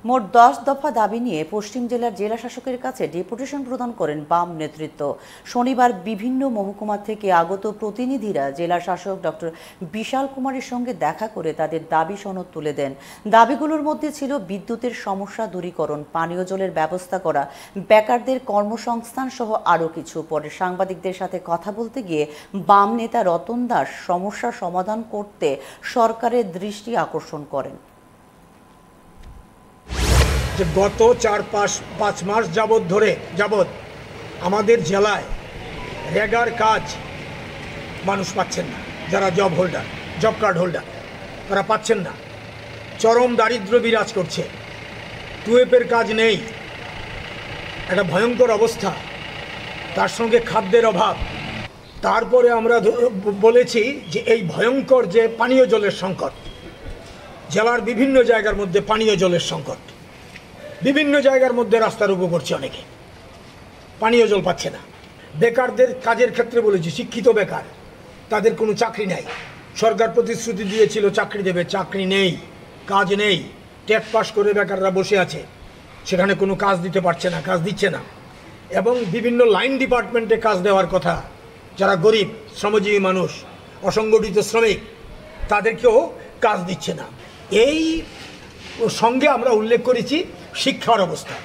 মোট 10 দফা দাবি নিয়ে পশ্চিম জেলার জেলা শাসকের কাছে ডেপুটেশন প্রদান করেন বাম নেতৃত্ব। শনিবার বিভিন্ন মহকুমা থেকে আগত প্রতিনিধিরা জেলা শাসক ডক্টর বিশাল কুমারের সঙ্গে দেখা করে তাদের দাবি সনদ তুলে দেন। দাবিগুলোর মধ্যে ছিল বিদ্যুতের সমস্যা দূরীকরণ, পানীয় জলের ব্যবস্থা করা, বেকারদের কর্মসংস্থান সহ আরও কিছু। পরে সাংবাদিকদের সাথে কথা বলতে গিয়ে বাম নেতা রতন দাস সমস্যা সমাধান করতে সরকারের দৃষ্টি আকর্ষণ করেন। গত 4-5 মাস যাবৎ আমাদের জেলায় রেগার কাজ মানুষ পাচ্ছেন না। যারা জব কার্ড হোল্ডার তারা পাচ্ছেন না। চরম দারিদ্র্য বিরাজ করছে। টুয়েপের কাজ নেই, একটা ভয়ঙ্কর অবস্থা, তার সঙ্গে খাদ্যের অভাব। তারপরে আমরা বলেছি যে এই ভয়ঙ্কর যে পানীয় জলের সংকট, জেলার বিভিন্ন জায়গার মধ্যে পানীয় জলের সংকট, বিভিন্ন জায়গার মধ্যে রাস্তা রোকো করছে, অনেকে পানীয় জল পাচ্ছে না। বেকারদের কাজের ক্ষেত্রে বলেছি, শিক্ষিত বেকার, তাদের কোনো চাকরি নাই। সরকার প্রতিশ্রুতি দিয়েছিল চাকরি দেবে, চাকরি নেই, কাজ নেই। টেট পাস করে বেকাররা বসে আছে, সেখানে কোনো কাজ দিতে পারছে না, কাজ দিচ্ছে না। এবং বিভিন্ন লাইন ডিপার্টমেন্টে কাজ দেওয়ার কথা, যারা গরিব শ্রমজীবী মানুষ, অসংগঠিত শ্রমিক, তাদেরকেও কাজ দিচ্ছে না। এই সঙ্গে আমরা উল্লেখ করেছি শিক্ষার অবস্থা।